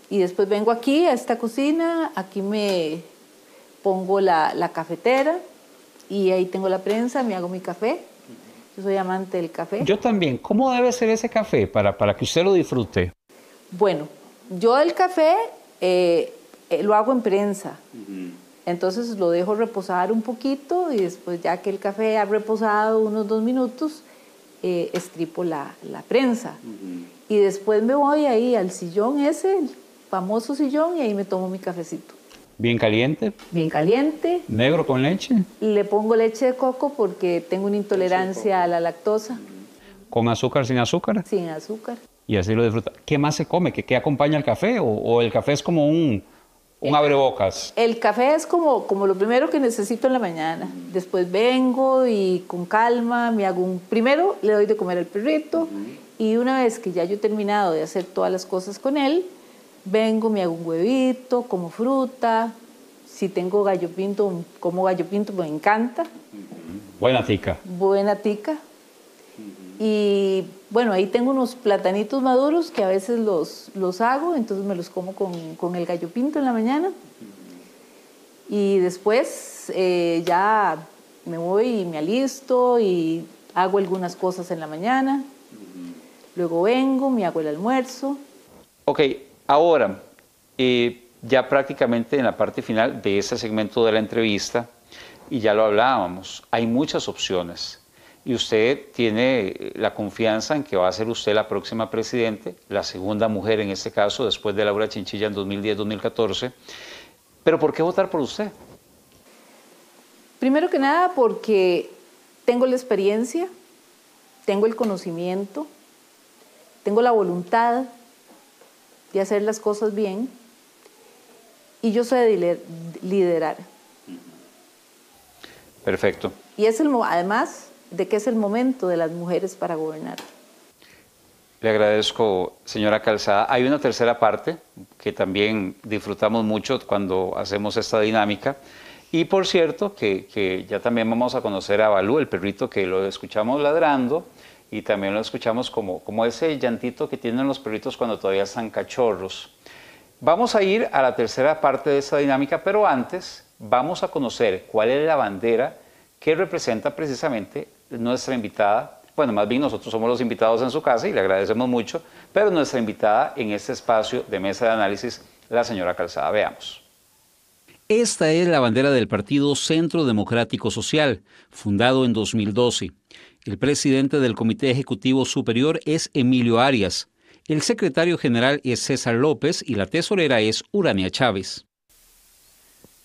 y después vengo aquí a esta cocina, aquí me pongo la cafetera y ahí tengo la prensa, me hago mi café. Yo soy amante del café. Yo también. ¿Cómo debe ser ese café para que usted lo disfrute? Bueno, yo el café lo hago en prensa. Entonces lo dejo reposar un poquito y después, ya que el café ha reposado unos 2 minutos, estripo la prensa. Y después me voy ahí al sillón ese, el famoso sillón, y ahí me tomo mi cafecito. ¿Bien caliente? Bien caliente. ¿Negro con leche? Le pongo leche de coco porque tengo una intolerancia a la lactosa. ¿Con azúcar, sin azúcar? Sin azúcar. Y así lo disfruta. ¿Qué más se come? ¿Qué acompaña el café? ¿O el café es como un abrebocas? El café es como lo primero que necesito en la mañana. Después vengo y con calma me hago primero le doy de comer al perrito Y una vez que ya yo he terminado de hacer todas las cosas con él, vengo, me hago un huevito, como fruta. Si tengo gallo pinto, como gallo pinto, me encanta. Buena tica. Buena tica. Y bueno, ahí tengo unos platanitos maduros que a veces los hago, entonces me los como con el gallo pinto en la mañana. Y después ya me voy y me alisto y hago algunas cosas en la mañana. Luego vengo, me hago el almuerzo. Ok, ahora, ya prácticamente en la parte final de este segmento de la entrevista, y ya lo hablábamos, hay muchas opciones. Y usted tiene la confianza en que va a ser usted la próxima presidente, la segunda mujer en este caso, después de Laura Chinchilla en 2010-2014. ¿Pero por qué votar por usted? Primero que nada porque tengo la experiencia, tengo el conocimiento, tengo la voluntad de hacer las cosas bien y yo sé de liderar. Perfecto. Y es además de que es el momento de las mujeres para gobernar. Le agradezco, señora Calzada. Hay una tercera parte que también disfrutamos mucho cuando hacemos esta dinámica. Y por cierto, que ya también vamos a conocer a Balú, el perrito que lo escuchamos ladrando y también lo escuchamos como ese llantito que tienen los perritos cuando todavía están cachorros. Vamos a ir a la tercera parte de esta dinámica, pero antes vamos a conocer cuál es la bandera que representa precisamente nuestra invitada. Bueno, más bien nosotros somos los invitados en su casa y le agradecemos mucho, pero nuestra invitada en este espacio de mesa de análisis, la señora Calzada. Veamos. Esta es la bandera del Partido Centro Democrático Social, fundado en 2012. El presidente del Comité Ejecutivo Superior es Emilio Arias, el secretario general es César López y la tesorera es Urania Chávez.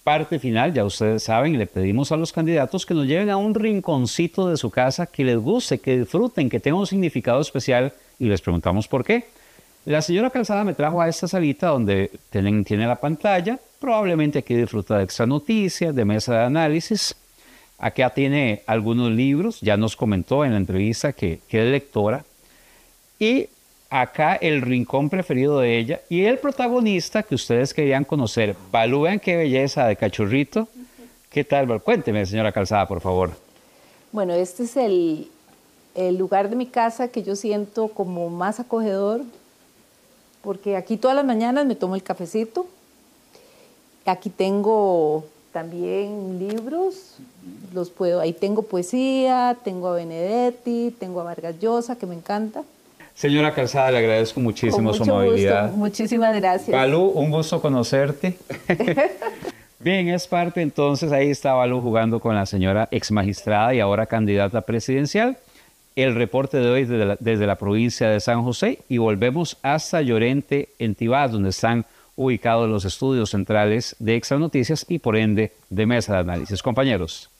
Parte final, ya ustedes saben, le pedimos a los candidatos que nos lleven a un rinconcito de su casa que les guste, que disfruten, que tenga un significado especial y les preguntamos por qué. La señora Calzada me trajo a esta salita donde tiene la pantalla, probablemente aquí disfruta de Extra Noticias, de mesa de análisis. Acá tiene algunos libros, ya nos comentó en la entrevista que es lectora. Y acá el rincón preferido de ella y el protagonista que ustedes querían conocer. Balú, vean qué belleza de cachorrito. ¿Qué tal? Cuénteme, señora Calzada, por favor. Bueno, este es el lugar de mi casa que yo siento como más acogedor, porque aquí todas las mañanas me tomo el cafecito. Aquí tengo también libros, ahí tengo poesía, tengo a Benedetti, tengo a Vargas Llosa, que me encanta. Señora Calzada, le agradezco muchísimo su amabilidad. Gusto. Muchísimas gracias. Balú, un gusto conocerte. Bien, es parte entonces, ahí está Balú jugando con la señora ex magistrada y ahora candidata presidencial. El reporte de hoy desde la provincia de San José y volvemos hasta Llorente, en Tibás, donde están ubicados los estudios centrales de Extra Noticias y por ende de Mesa de Análisis. Compañeros.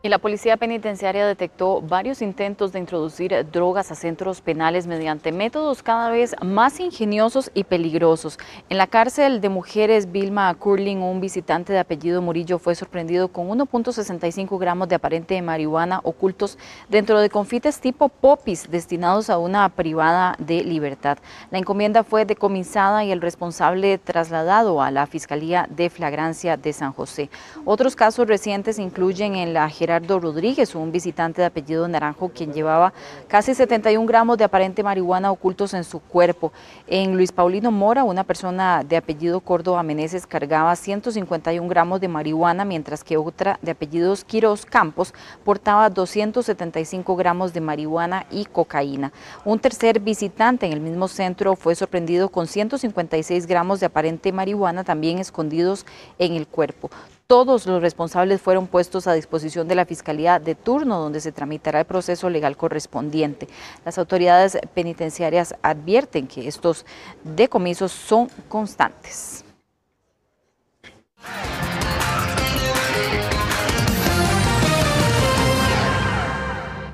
Y la Policía Penitenciaria detectó varios intentos de introducir drogas a centros penales mediante métodos cada vez más ingeniosos y peligrosos. En la cárcel de mujeres Vilma Curling, un visitante de apellido Murillo fue sorprendido con 1.65 gramos de aparente marihuana ocultos dentro de confites tipo popis destinados a una privada de libertad. La encomienda fue decomisada y el responsable trasladado a la Fiscalía de Flagrancia de San José. Otros casos recientes incluyen en la Gerardo Rodríguez, un visitante de apellido Naranjo, quien llevaba casi 71 gramos de aparente marihuana ocultos en su cuerpo. En Luis Paulino Mora, una persona de apellido Córdoba Meneses cargaba 151 gramos de marihuana, mientras que otra de apellidos Quiroz Campos portaba 275 gramos de marihuana y cocaína. Un tercer visitante en el mismo centro fue sorprendido con 156 gramos de aparente marihuana también escondidos en el cuerpo. Todos los responsables fueron puestos a disposición de la Fiscalía de turno, donde se tramitará el proceso legal correspondiente. Las autoridades penitenciarias advierten que estos decomisos son constantes.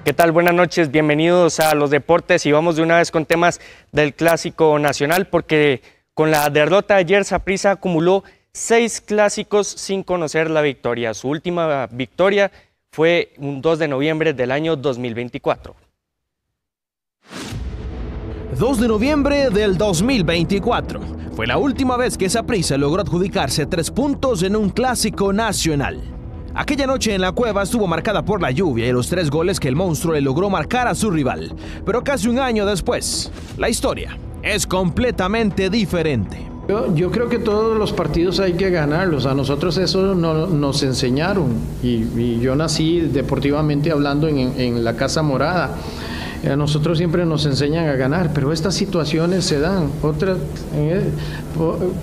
¿Qué tal? Buenas noches, bienvenidos a los deportes y vamos de una vez con temas del Clásico Nacional, porque con la derrota de ayer Saprissa acumuló 6 clásicos sin conocer la victoria. Su última victoria fue un 2 de noviembre del año 2024. 2 de noviembre del 2024. Fue la última vez que Saprissa logró adjudicarse 3 puntos en un clásico nacional. Aquella noche en la Cueva estuvo marcada por la lluvia y los 3 goles que el monstruo le logró marcar a su rival. Pero casi un año después, la historia es completamente diferente. Yo creo que todos los partidos hay que ganarlos. A nosotros eso nos enseñaron. Y yo nací deportivamente hablando en la Casa Morada. A nosotros siempre nos enseñan a ganar, pero estas situaciones se dan.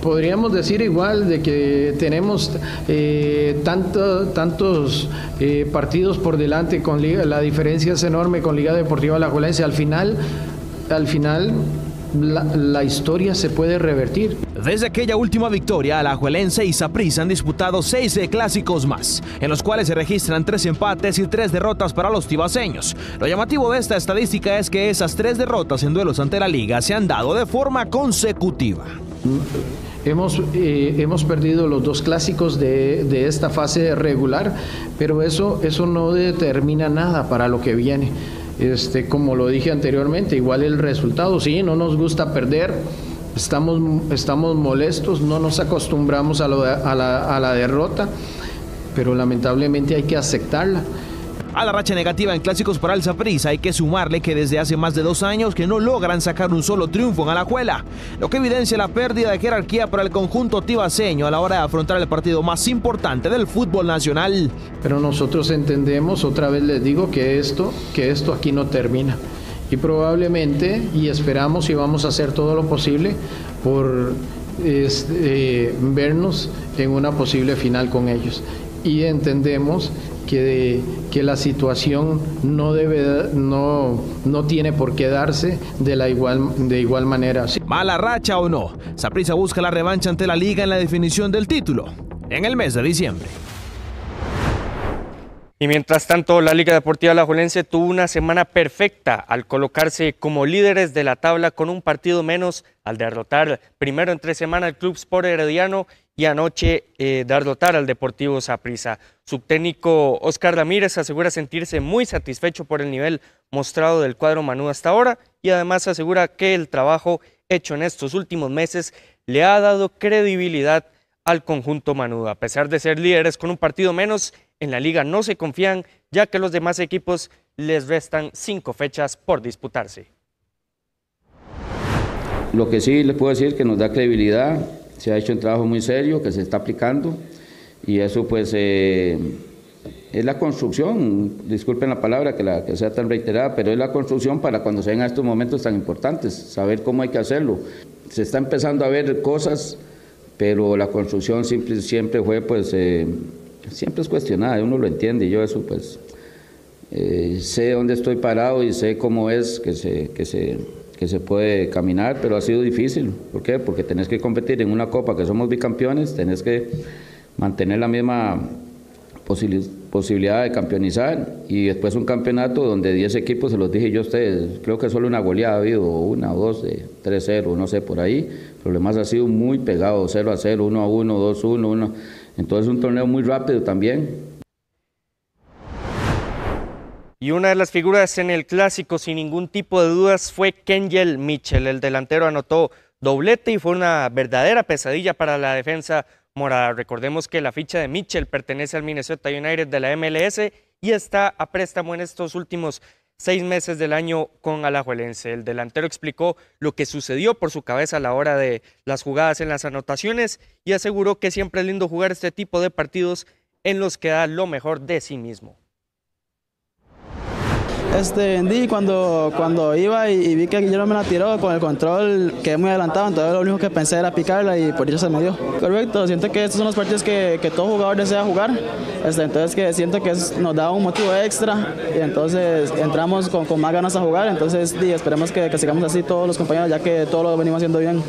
Podríamos decir igual de que tenemos tantos partidos por delante con Liga. La diferencia es enorme con Liga Deportiva Alajuelense. Al final la historia se puede revertir. Desde aquella última victoria, Alajuelense y Saprissa han disputado 6 clásicos más, en los cuales se registran 3 empates y 3 derrotas para los tibaseños. Lo llamativo de esta estadística es que esas 3 derrotas en duelos ante la Liga se han dado de forma consecutiva. Hemos perdido los 2 clásicos de esta fase regular, pero eso no determina nada para lo que viene. Como lo dije anteriormente, igual el resultado, sí, no nos gusta perder, estamos molestos, no nos acostumbramos a la derrota, pero lamentablemente hay que aceptarla. A la racha negativa en clásicos para el Saprissa hay que sumarle que desde hace más de 2 años que no logran sacar un solo triunfo en Alajuela, lo que evidencia la pérdida de jerarquía para el conjunto tibaseño a la hora de afrontar el partido más importante del fútbol nacional. Pero nosotros entendemos, otra vez les digo, que esto aquí no termina. Y probablemente, y esperamos y vamos a hacer todo lo posible por vernos en una posible final con ellos. Y entendemos que la situación no tiene por qué darse de igual manera. Mala racha o no, Saprissa busca la revancha ante la Liga en la definición del título en el mes de diciembre. Y mientras tanto, la Liga Deportiva Alajuelense tuvo una semana perfecta al colocarse como líderes de la tabla con un partido menos al derrotar primero en 3 semanas al Club Sport Herediano y anoche derrotar al Deportivo Saprissa. Subtécnico Oscar Ramírez asegura sentirse muy satisfecho por el nivel mostrado del cuadro Manú hasta ahora y además asegura que el trabajo hecho en estos últimos meses le ha dado credibilidad al conjunto Manú. A pesar de ser líderes con un partido menos, en la liga no se confían, ya que los demás equipos les restan 5 fechas por disputarse. Lo que sí les puedo decir es que nos da credibilidad, se ha hecho un trabajo muy serio que se está aplicando y eso pues es la construcción, disculpen la palabra que sea tan reiterada, pero es la construcción para cuando se vengan estos momentos tan importantes, saber cómo hay que hacerlo. Se está empezando a ver cosas, pero la construcción siempre fue pues... siempre es cuestionada, uno lo entiende, y yo eso pues sé dónde estoy parado y sé cómo es que se puede caminar, pero ha sido difícil. ¿Por qué? Porque tenés que competir en una copa que somos bicampeones, tenés que mantener la misma posibilidad de campeonizar y después un campeonato donde 10 equipos, se los dije yo a ustedes, creo que solo una goleada ha habido, 1 o 2 de 3-0, no sé, por ahí, pero lo demás ha sido muy pegado, 0-0, 1-1, 2-1, 1. Entonces un torneo muy rápido también. Y una de las figuras en el clásico sin ningún tipo de dudas fue Kenyel Mitchell. El delantero anotó doblete y fue una verdadera pesadilla para la defensa morada. Recordemos que la ficha de Mitchell pertenece al Minnesota United de la MLS y está a préstamo en estos últimos 6 meses del año con Alajuelense. El delantero explicó lo que sucedió por su cabeza a la hora de las jugadas en las anotaciones y aseguró que siempre es lindo jugar este tipo de partidos en los que da lo mejor de sí mismo. Cuando iba y vi que Guillermo me la tiró con el control, quedé muy adelantado, entonces lo único que pensé era picarla y por eso se me dio. Correcto, siento que estos son los partidos que todo jugador desea jugar, entonces que siento que nos da un motivo extra y entonces entramos con más ganas a jugar, entonces esperemos que sigamos así todos los compañeros, ya que todos lo venimos haciendo bien.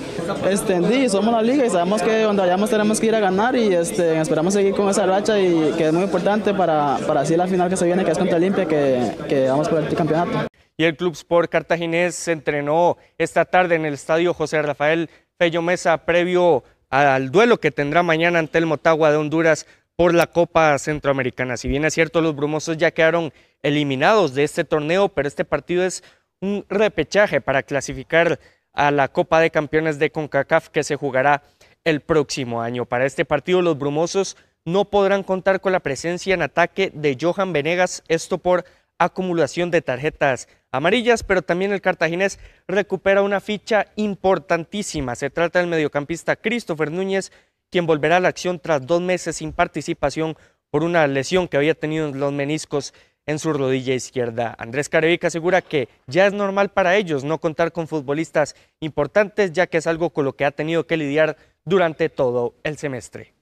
Somos la liga y sabemos que donde vayamos tenemos que ir a ganar y esperamos seguir con esa racha y que es muy importante para así la final que se viene, que es contra Olimpia, que vamos por el campeonato. Y el Club Sport Cartaginés se entrenó esta tarde en el estadio José Rafael Fello Mesa previo al duelo que tendrá mañana ante el Motagua de Honduras por la Copa Centroamericana. Si bien es cierto, los brumosos ya quedaron eliminados de este torneo, pero este partido es un repechaje para clasificar a la Copa de Campeones de CONCACAF que se jugará el próximo año. Para este partido los brumosos no podrán contar con la presencia en ataque de Johan Venegas, esto por acumulación de tarjetas amarillas, pero también el cartaginés recupera una ficha importantísima. Se trata del mediocampista Christopher Núñez, quien volverá a la acción tras 2 meses sin participación por una lesión que había tenido en los meniscos en su rodilla izquierda. Andrés Carevica asegura que ya es normal para ellos no contar con futbolistas importantes, ya que es algo con lo que ha tenido que lidiar durante todo el semestre.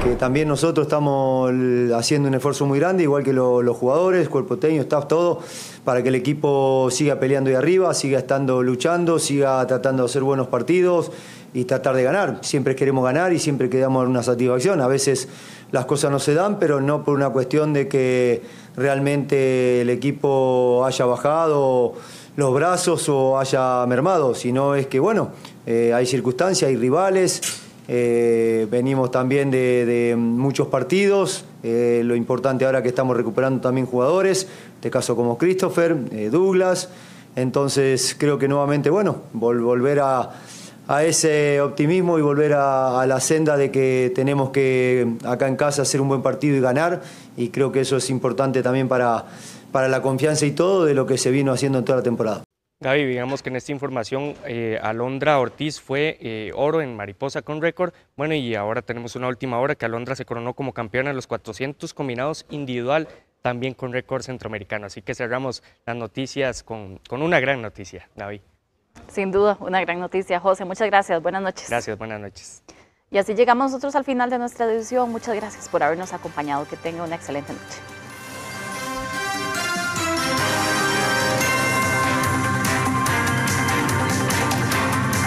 Que también nosotros estamos haciendo un esfuerzo muy grande, igual que los jugadores, cuerpo técnico, staff, todo, para que el equipo siga peleando ahí arriba, siga estando luchando, siga tratando de hacer buenos partidos y tratar de ganar. Siempre queremos ganar y siempre queremos una satisfacción. A veces las cosas no se dan, pero no por una cuestión de que realmente el equipo haya bajado los brazos o haya mermado, sino es que, bueno, hay circunstancias, hay rivales. Venimos también de muchos partidos, lo importante ahora que estamos recuperando también jugadores, en este caso como Christopher, Douglas, entonces creo que nuevamente, bueno, volver a ese optimismo y volver a la senda de que tenemos que acá en casa hacer un buen partido y ganar, y creo que eso es importante también para la confianza y todo de lo que se vino haciendo en toda la temporada. Gaby, digamos que en esta información Alondra Ortiz fue oro en mariposa con récord, bueno, y ahora tenemos una última hora que Alondra se coronó como campeona en los 400 combinados individual, también con récord centroamericano, así que cerramos las noticias con una gran noticia, Gaby. Sin duda, una gran noticia. José, muchas gracias, buenas noches. Gracias, buenas noches. Y así llegamos nosotros al final de nuestra edición, muchas gracias por habernos acompañado, que tenga una excelente noche.